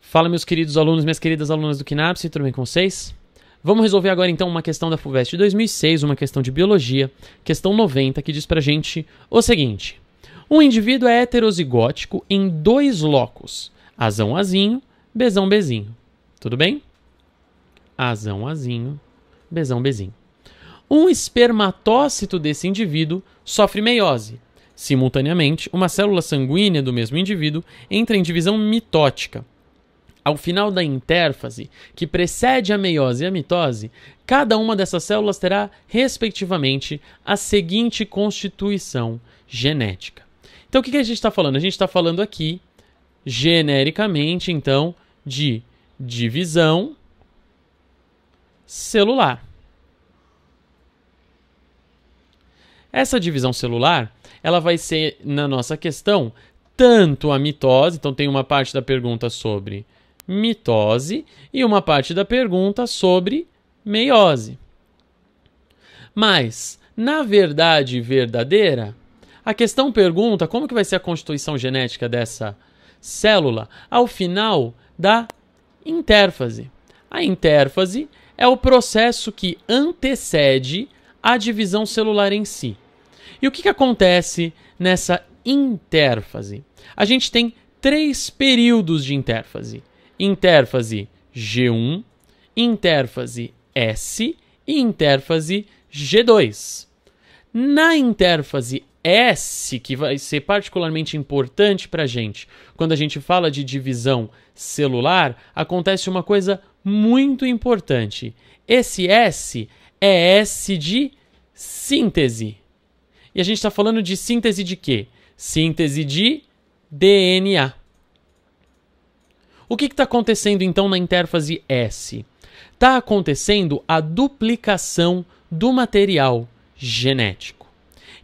Fala, meus queridos alunos, minhas queridas alunas do KNAPS, tudo bem com vocês? Vamos resolver agora então uma questão da FUVEST de 2006, uma questão de biologia, questão 90, que diz pra gente o seguinte: um indivíduo é heterozigótico em dois locos, azão azinho, bezão bezinho. Tudo bem? Azão azinho, bezão bezinho. Um espermatócito desse indivíduo sofre meiose. Simultaneamente, uma célula sanguínea do mesmo indivíduo entra em divisão mitótica. Ao final da intérfase, que precede a meiose e a mitose, cada uma dessas células terá, respectivamente, a seguinte constituição genética. Então, o que a gente está falando? A gente está falando aqui, genericamente, então, de divisão celular. Essa divisão celular, ela vai ser, na nossa questão, tanto a mitose, então tem uma parte da pergunta sobre mitose e uma parte da pergunta sobre meiose. Mas, na verdade verdadeira, a questão pergunta como que vai ser a constituição genética dessa célula ao final da intérfase. A intérfase é o processo que antecede a divisão celular em si. E o que acontece nessa intérfase? A gente tem 3 períodos de intérfase. Intérfase G1, intérfase S e intérfase G2. Na intérfase S, que vai ser particularmente importante para a gente, quando a gente fala de divisão celular, acontece uma coisa muito importante. Esse S é S de síntese. E a gente está falando de síntese de quê? Síntese de DNA. O que está acontecendo então na intérfase S? Está acontecendo a duplicação do material genético.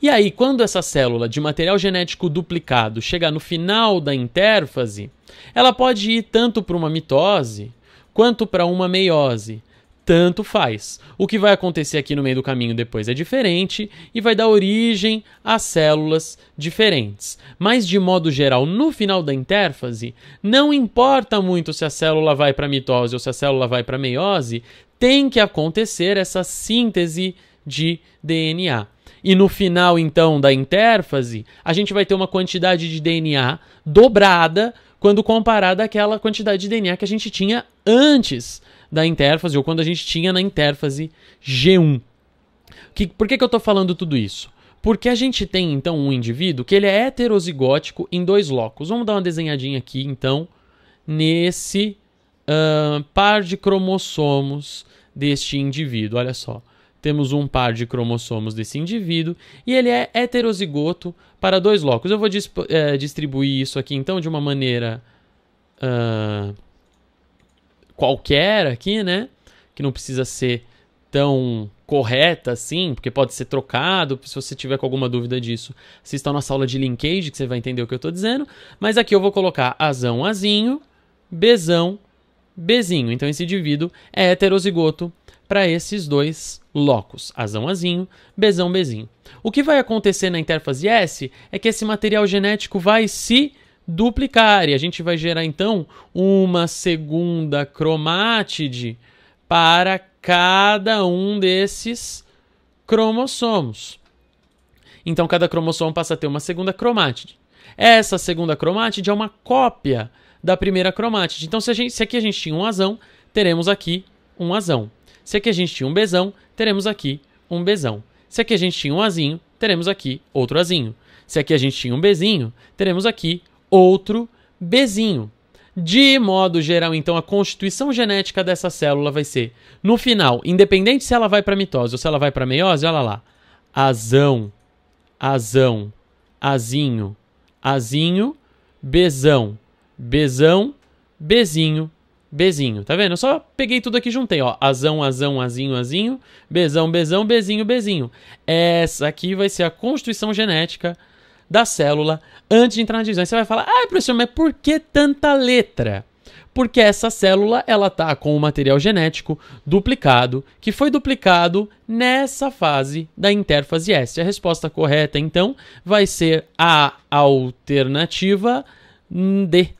E aí, quando essa célula de material genético duplicado chegar no final da intérfase, ela pode ir tanto para uma mitose quanto para uma meiose. Tanto faz. O que vai acontecer aqui no meio do caminho depois é diferente e vai dar origem a células diferentes. Mas, de modo geral, no final da intérfase, não importa muito se a célula vai para mitose ou se a célula vai para meiose, tem que acontecer essa síntese de DNA. E no final, então, da intérfase, a gente vai ter uma quantidade de DNA dobrada quando comparada àquela quantidade de DNA que a gente tinha antes da intérfase, ou quando a gente tinha na intérfase G1. Por que eu estou falando tudo isso? Porque a gente tem, então, um indivíduo que ele é heterozigótico em 2 locos. Vamos dar uma desenhadinha aqui, então, nesse par de cromossomos deste indivíduo. Olha só, temos um par de cromossomos desse indivíduo e ele é heterozigoto para 2 locos. Eu vou distribuir isso aqui, então, de uma maneira qualquer aqui, né? Que não precisa ser tão correta assim, porque pode ser trocado. Se você tiver com alguma dúvida disso, assista a nossa aula de linkage, que você vai entender o que eu estou dizendo. Mas aqui eu vou colocar azão, azinho, bezão, bezinho. Então esse indivíduo é heterozigoto para esses 2 locos, azão, azinho, bezão, bezinho. O que vai acontecer na intérfase S é que esse material genético vai se duplicar e a gente vai gerar então uma segunda cromátide para cada um desses cromossomos. Então cada cromossomo passa a ter uma segunda cromátide. Essa segunda cromátide é uma cópia da primeira cromátide. Então se aqui a gente tinha um azão, teremos aqui um azão. Se aqui a gente tinha um bezão, teremos aqui um bezão. Se aqui a gente tinha um azinho, teremos aqui outro azinho. Se aqui a gente tinha um bezinho, teremos aqui outro bezinho. De modo geral, então, a constituição genética dessa célula vai ser, no final, independente se ela vai para mitose ou se ela vai para meiose, olha lá, azão, azão, azinho, azinho, bezão, bezão, bezinho, bezinho. Tá vendo? Eu só peguei tudo aqui e juntei, ó, azão, azão, azinho, azinho, bezão, bezão, bezinho, bezinho. Essa aqui vai ser a constituição genética da célula antes de entrar na divisão. Aí você vai falar, professor, mas por que tanta letra? Porque essa célula, ela está com o material genético duplicado, que foi duplicado nessa fase da intérfase S. A resposta correta, então, vai ser a alternativa D.